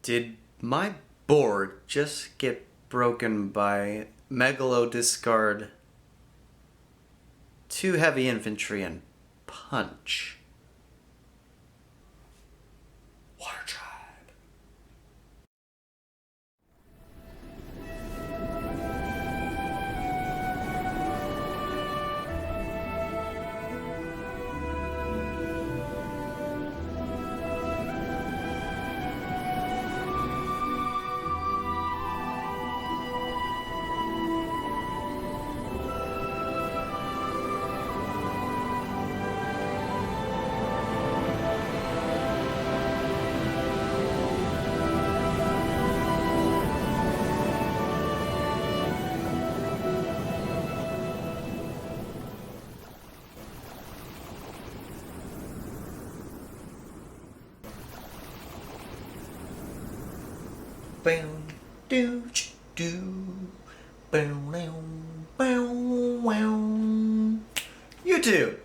Did my board just get broken by Megalo discard 2 heavy infantry and punch? Water tribe. Bow, do, do, bow, bow, wow. YouTube,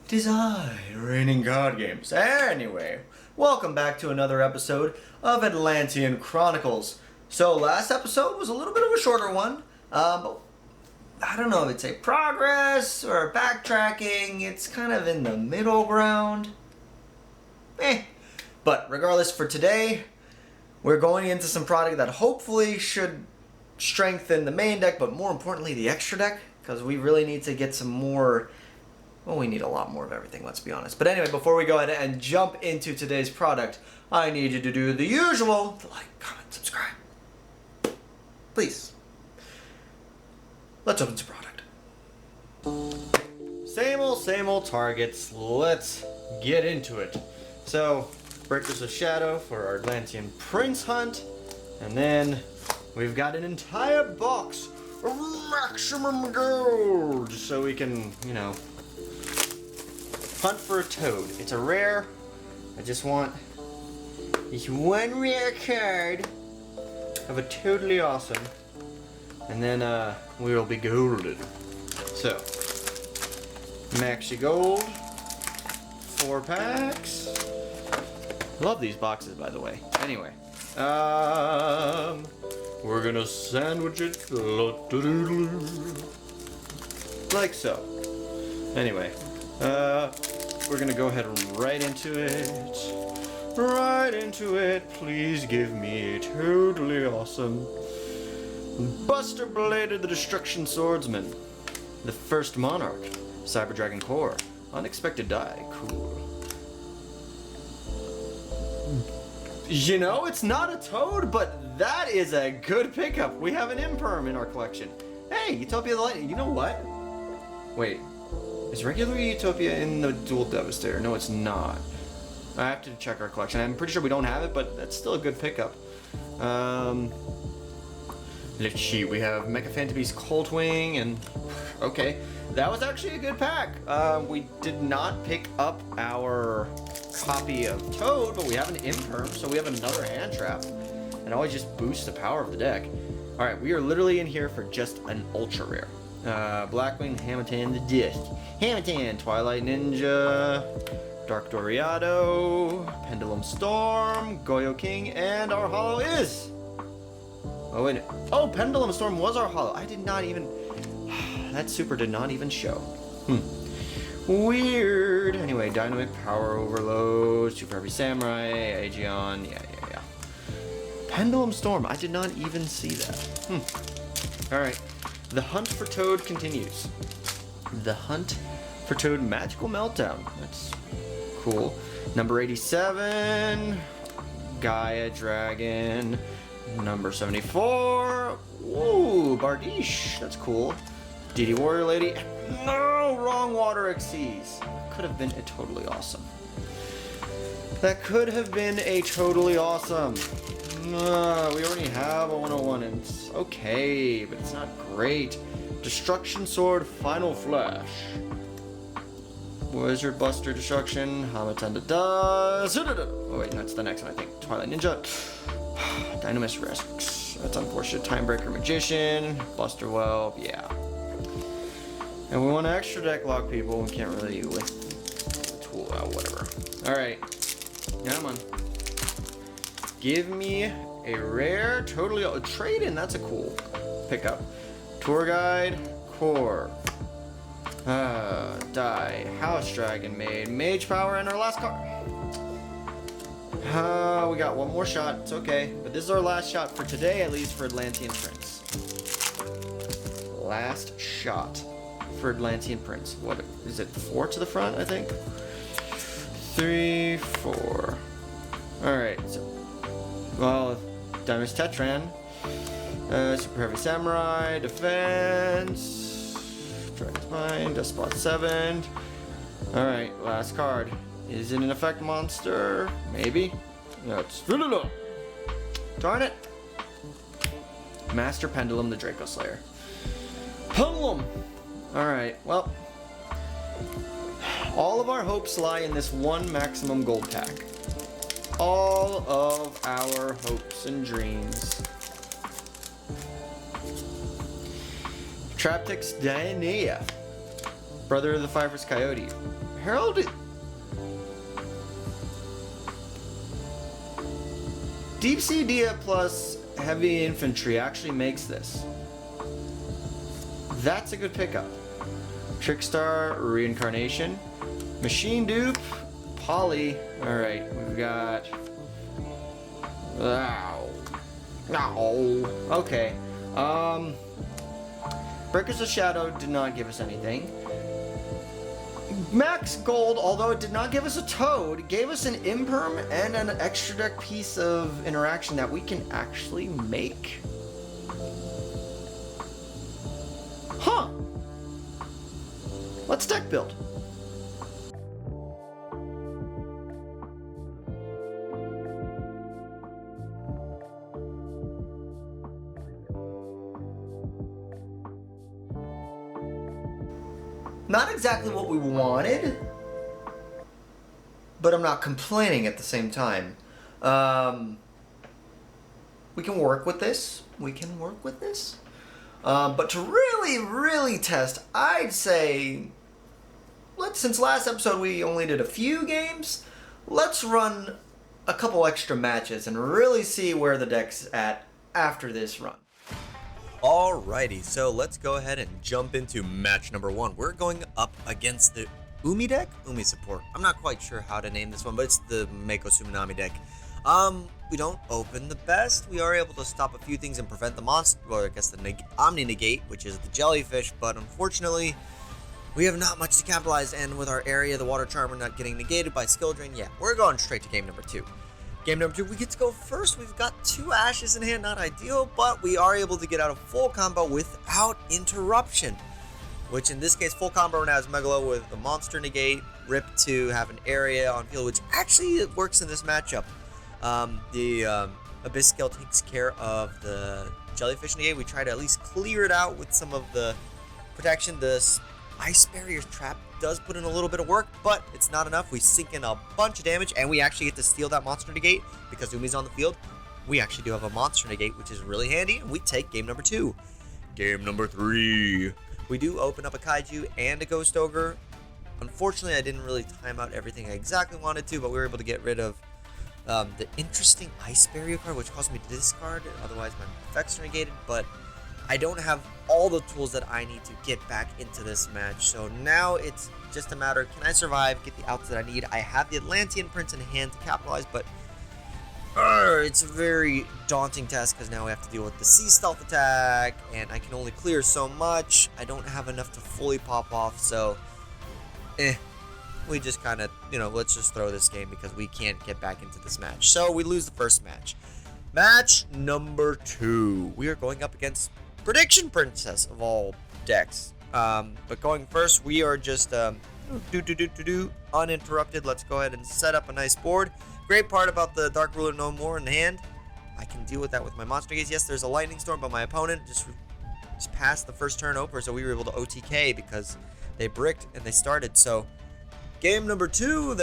it is I, RainingCardGames. Anyway, welcome back to another episode of Atlantean Chronicles. So last episode was a little bit of a shorter one, but I don't know if it's a progress or backtracking. It's kind of in the middle ground. But regardless, for today, we're going into some product that hopefully should strengthen the main deck, but more importantly the extra deck, because we really need to get some more, well, we need a lot more of everything, let's be honest. But anyway, before we go ahead and jump into today's product, I need you to do the usual, like, comment, subscribe. Please. Let's open some product. Same old targets. Let's get into it. So, Breakers of Shadow for our Atlantean Prince Hunt. And then we've got an entire box of maximum gold so we can, you know, hunt for a toad. It's a rare. I just want this one rare card of a totally awesome. And then we'll be golden. So, Maxi Gold, 4 packs. Love these boxes, by the way. Anyway, we're gonna sandwich it like so. Anyway, we're gonna go ahead right into it. Right into it. Please give me a totally awesome Buster Bladed the Destruction Swordsman, the First Monarch, Cyber Dragon Core, Unexpected Die, cool. You know, it's not a toad, but that is a good pickup. We have an Imperm in our collection. Hey, Utopia the Lightning, you know what? Wait, is regular Utopia in the Dual Devastator? No, it's not. I have to check our collection. I'm pretty sure we don't have it, but that's still a good pickup. Let's see, we have Mecha Phantomy's Coldwing, and okay, that was actually a good pack. We did not pick up our copy of Toad, but we have an Imperm, so we have another hand trap, and always just boosts the power of the deck. All right, we are literally in here for just an ultra rare. Blackwing, Hamatan the Disc, Hamatan, Twilight Ninja, Dark Doriado, Pendulum Storm, Goyo King, and our holo is. Oh wait, oh, Pendulum Storm was our holo. I did not even. That super did not even show. Weird. Anyway, Dynamic Power Overload, Super Heavy Samurai, Aegeon, yeah. Pendulum Storm, I did not even see that. Alright, the hunt for Toad continues. The hunt for Toad Magical Meltdown, that's cool. Number 87, Gaia Dragon. Number 74, woo, Bardiche, that's cool. DD Warrior Lady, no, wrong Water Xyz. Could have been a totally awesome. That could have been a totally awesome. We already have a 101 and it's okay, but it's not great. Destruction Sword, Final Flash. Wizard Buster Destruction, Hamatanda does. Oh wait, that's the next one I think. Twilight Ninja. Dynamis Risks. That's unfortunate. Timebreaker Magician, Buster Whelp, yeah. And we want to extra deck lock people. We can't really with the tool out, whatever. Alright. Come on. give me a rare, totally a trade-in. That's a cool pickup. Tour guide, core. Die, house dragon maid, mage power, and our last card. We got one more shot. It's okay, but this is our last shot for today, at least for Atlantean Prince. Last shot for Atlantean Prince. What is it? 4 to the front, I think. 3, 4. All right. So, well, Diamond's Tetran, Super Heavy Samurai, Defense. Dragon's Mind, Despot 7. Alright, last card. Is it an effect monster? Maybe. No, it's... Darn it! Master Pendulum, the Draco Slayer. Pendulum! Alright, well. All of our hopes lie in this one maximum gold pack. All of our hopes and dreams. Traptix Dania, brother of the Fiver's Coyote. Herald. Deep Sea Dia plus Heavy Infantry actually makes this. That's a good pickup. Trickstar, Reincarnation, Machine Dupe, Poly. Alright, we've got. Wow. No. Okay. Breakers of Shadow did not give us anything. Max Gold, although it did not give us a Toad, gave us an Imperm and an extra deck piece of interaction that we can actually make. Huh. Let's deck build. Not exactly what we wanted, but I'm not complaining at the same time. We can work with this. But to really test, I'd say, since last episode we only did a few games, let's run a couple extra matches and really see where the deck's at after this run. Alrighty, so let's go ahead and jump into match number 1. We're going up against the Umi deck? Umi support. I'm not quite sure how to name this one, but it's the Mako Tsunami deck. We don't open the best. We are able to stop a few things and prevent the monster, or I guess the Omni Negate, which is the jellyfish, but unfortunately, we have not much to capitalize, and with our area, the Water Charmer not getting negated by skill drain, yeah, we're going straight to game number 2. Game number 2, we get to go first. We've got 2 ashes in hand, not ideal, but we are able to get out a full combo without interruption. Which in this case, full combo now is Megalo with the Monster Negate, Rip to have an area on field, which actually works in this matchup. The Abyss Scale takes care of the Jellyfish Negate. We try to at least clear it out with some of the protection. The Ice Barrier's Trap does put in a little bit of work, but it's not enough. We sink in a bunch of damage, and we actually get to steal that Monster Negate because Umi's on the field. We actually do have a Monster Negate, which is really handy, and we take game number 2. Game number 3. We do open up a Kaiju and a Ghost Ogre. Unfortunately, I didn't really time out everything I exactly wanted to, but we were able to get rid of the interesting Ice Barrier card, which caused me to discard it. Otherwise, my effects are negated, but I don't have all the tools that I need to get back into this match. So now it's just a matter, can I survive, get the outs that I need? I have the Atlantean Prince in hand to capitalize, but it's a very daunting task because now we have to deal with the Sea Stealth attack, and I can only clear so much. I don't have enough to fully pop off, so we just kind of, let's just throw this game because we can't get back into this match. So we lose the first match. Match number 2. We are going up against Prediction Princess of all decks. But going first, we are just uninterrupted. Let's go ahead and set up a nice board. Great part about the Dark Ruler No More in hand, I can deal with that with my Monster Gaze. Yes, there's a Lightning Storm, but my opponent just passed the first turn over, so we were able to OTK because they bricked and they started. So game number 2,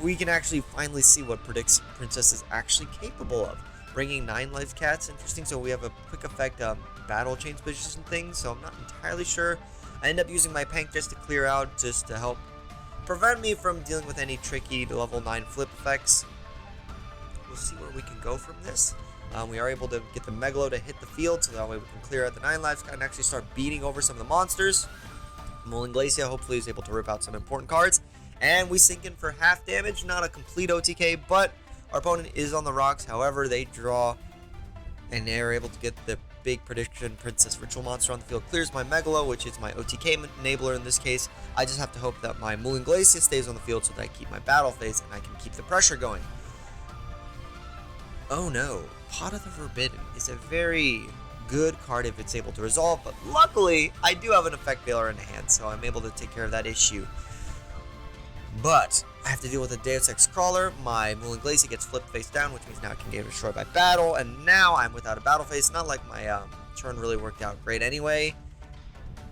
we can actually finally see what Prediction Princess is actually capable of. Bringing 9 life cats, interesting. So we have a quick effect battle change position thing, so I'm not entirely sure. I end up using my Pank just to clear out, just to help prevent me from dealing with any tricky level 9 flip effects. we'll see where we can go from this. We are able to get the Megalo to hit the field, so that way we can clear out the 9 lives and actually start beating over some of the monsters. Mulinglacia hopefully is able to rip out some important cards. And we sink in for half damage, not a complete OTK, but our opponent is on the rocks. However, they draw, and they're able to get the big prediction Princess Ritual Monster on the field. Clears my Megalo, which is my OTK enabler in this case. I just have to hope that my Mulinglacia stays on the field so that I keep my battle phase and I can keep the pressure going. Oh no, Pot of the Forbidden is a very good card if it's able to resolve, but luckily I do have an effect veiler in hand, so I'm able to take care of that issue. But I have to deal with a Deus Ex Crawler. My Mulinglacia gets flipped face down, which means now it can get destroyed by battle, and now I'm without a battle phase. Not like my turn really worked out great anyway.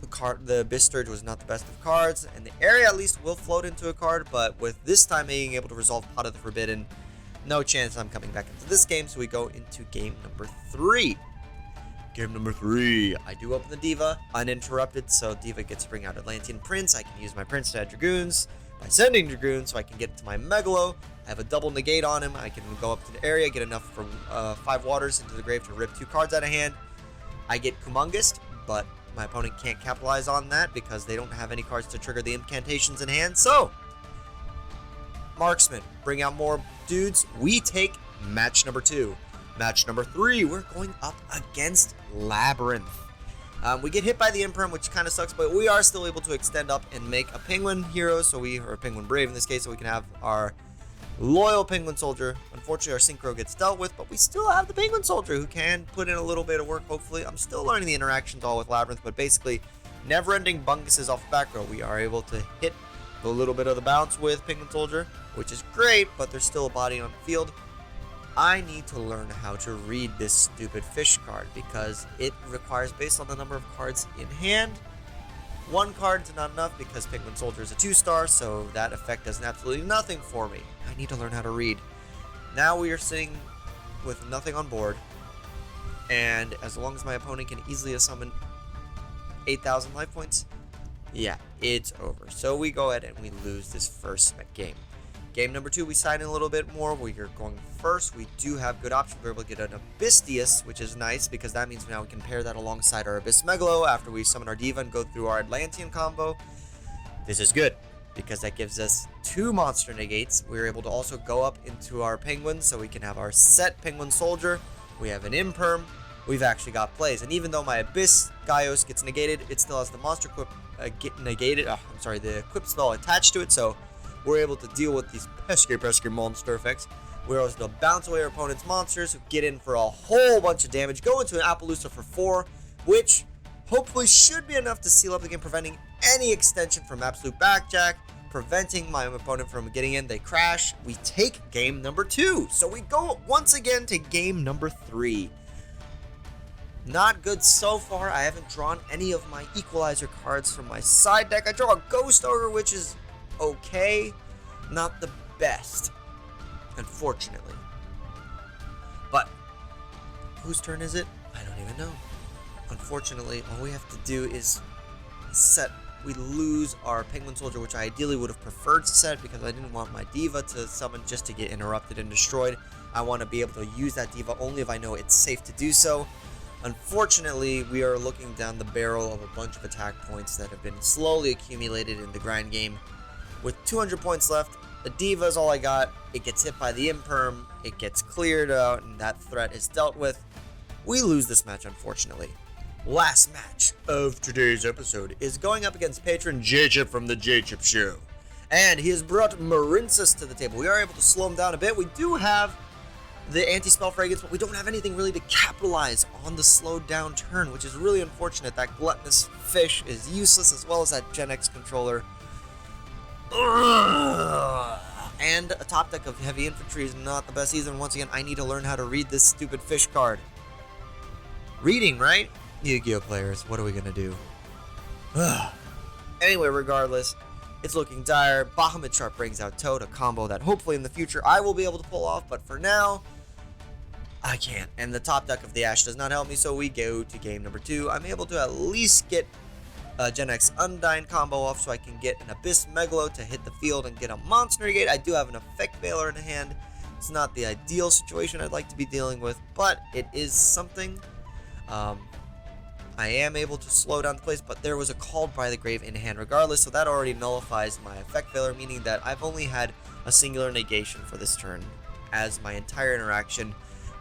The Abyss Sturge was not the best of cards, and the area at least will float into a card, but with this time being able to resolve Pot of the Forbidden, no chance I'm coming back into this game, so we go into game number 3. Game number 3. I do open the Diva uninterrupted, so Diva gets to bring out Atlantean Prince. I can use my Prince to add Dragoons by sending Dragoons, so I can get to my Megalo. I have a double negate on him. I can go up to the area, get enough for 5 waters into the grave to rip 2 cards out of hand. I get Kumungust, but my opponent can't capitalize on that because they don't have any cards to trigger the incantations in hand. So, Marksman, bring out more dudes. We take match number 2. Match number 3, we're going up against Labyrinth. We get hit by the Imperm, which kind of sucks, but we are still able to extend up and make a Penguin hero, or a Penguin Brave in this case, so we can have our loyal Penguin Soldier. Unfortunately, our Synchro gets dealt with, but we still have the Penguin Soldier who can put in a little bit of work, hopefully. I'm still learning the interactions all with Labyrinth, but basically, never-ending bunguses off the back row. We are able to hit a little bit of the bounce with Penguin Soldier, which is great, but there's still a body on the field. I need to learn how to read this stupid fish card because it requires, based on the number of cards in hand, 1 card is not enough because Penguin Soldier is a 2-star, so that effect does absolutely nothing for me. I need to learn how to read. Now we are sitting with nothing on board, and as long as my opponent can easily summon 8,000 life points, yeah, it's over. So we go ahead and we lose this first game. Game number 2, we side in a little bit more. We are going first. We do have good options. We're able to get an Abystius, which is nice because that means now we can pair that alongside our Abyss Megalo after we summon our Diva and go through our Atlantean combo. This is good because that gives us 2 monster negates. We're able to also go up into our Penguin so we can have our set Penguin Soldier. We have an Imperm. We've actually got plays. And even though my Abyss Gaios gets negated, it still has the monster equip the equip spell attached to it, so we're able to deal with these pesky monster effects. We're able to bounce away our opponent's monsters, who get in for a whole bunch of damage, go into an Appaloosa for 4, which hopefully should be enough to seal up the game, preventing any extension from Absolute Backjack, preventing my opponent from getting in. They crash. We take game number 2. So we go once again to game number 3. Not good so far. I haven't drawn any of my equalizer cards from my side deck. I draw a Ghost Ogre, which is okay, not the best, unfortunately. But whose turn is it? I don't even know. Unfortunately, all we have to do is set. We lose our Penguin Soldier, which I ideally would have preferred to set because I didn't want my Diva to summon just to get interrupted and destroyed. I want to be able to use that Diva only if I know it's safe to do so. Unfortunately, we are looking down the barrel of a bunch of attack points that have been slowly accumulated in the grind game. With 200 points left, the Diva is all I got. It gets hit by the Imperm, it gets cleared out, and that threat is dealt with. We lose this match, unfortunately. Last match of today's episode is going up against patron J-Chip from the J-Chip Show. And he has brought Marincus to the table. We are able to slow him down a bit. We do have the anti-spell fragrance, but we don't have anything really to capitalize on the slowed down turn, which is really unfortunate. That gluttonous fish is useless, as well as that Gen X controller. Ugh. And a top deck of heavy infantry is not the best either, and once again, I need to learn how to read this stupid fish card. Reading, right? Yugioh players, what are we gonna do? Ugh. Anyway, regardless, it's looking dire. Bahamut Sharp brings out Toad, a combo that hopefully in the future I will be able to pull off, but for now, I can't. And the top deck of the Ash does not help me, so we go to game number 2. I'm able to at least get a Gen X Undyne combo off so I can get an Abyss Megalo to hit the field and get a Monster Negate. I do have an Effect Veiler in hand, It's not the ideal situation I'd like to be dealing with, but it is something. I am able to slow down the plays, but there was a Called by the Grave in hand regardless, so that already nullifies my effect failure, meaning that I've only had a singular negation for this turn as my entire interaction,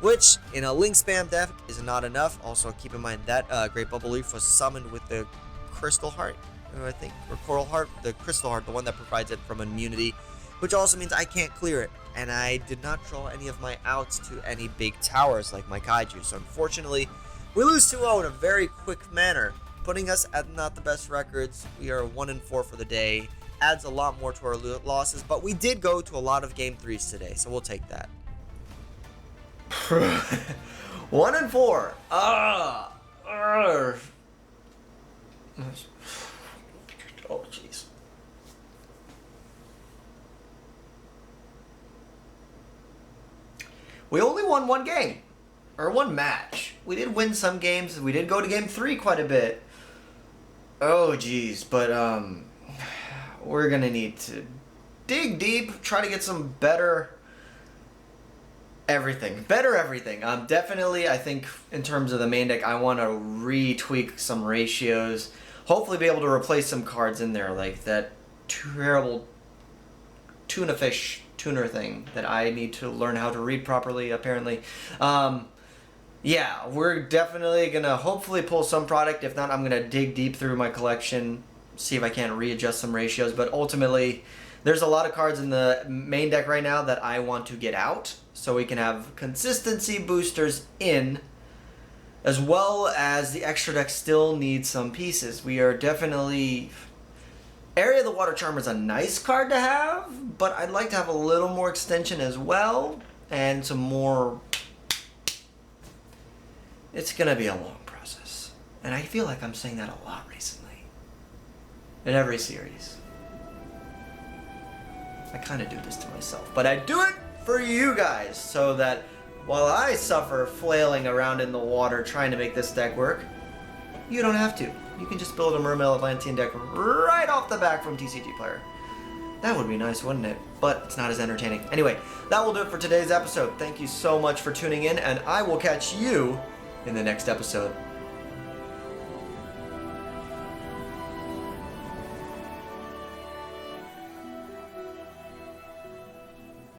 which in a link spam deck is not enough. Also, keep in mind that Great Bubble Leaf was summoned with the Crystal Heart, I think, or Coral Heart, the Crystal Heart, the one that provides it from immunity, which also means I can't clear it, and I did not draw any of my outs to any big towers like my Kaiju, so unfortunately, we lose 2-0 in a very quick manner, putting us at not the best records. We are 1-4 for the day. Adds a lot more to our losses, but we did go to a lot of game 3s today, so we'll take that. 1-4. Oh, jeez. We only won one game. Or one match. We did win some games. We did go to game 3 quite a bit. Oh, geez. But, we're going to need to dig deep, try to get some better everything. Better everything. Definitely, I think, in terms of the main deck, I want to retweak some ratios. Hopefully be able to replace some cards in there, like that terrible tuna fish tuner thing that I need to learn how to read properly, apparently. Yeah, we're definitely going to hopefully pull some product. If not, I'm going to dig deep through my collection, see if I can't readjust some ratios. But ultimately, there's a lot of cards in the main deck right now that I want to get out so we can have consistency boosters in, as well as the extra deck still needs some pieces. We are definitely... Area of the Water Charmer is a nice card to have, but I'd like to have a little more extension as well, and some more... It's going to be a long process. And I feel like I'm saying that a lot recently. In every series. I kind of do this to myself. But I do it for you guys, so that while I suffer flailing around in the water trying to make this deck work, you don't have to. You can just build a Mermail Atlantean deck right off the back from TCG Player. That would be nice, wouldn't it? But it's not as entertaining. Anyway, that will do it for today's episode. Thank you so much for tuning in, and I will catch you in the next episode.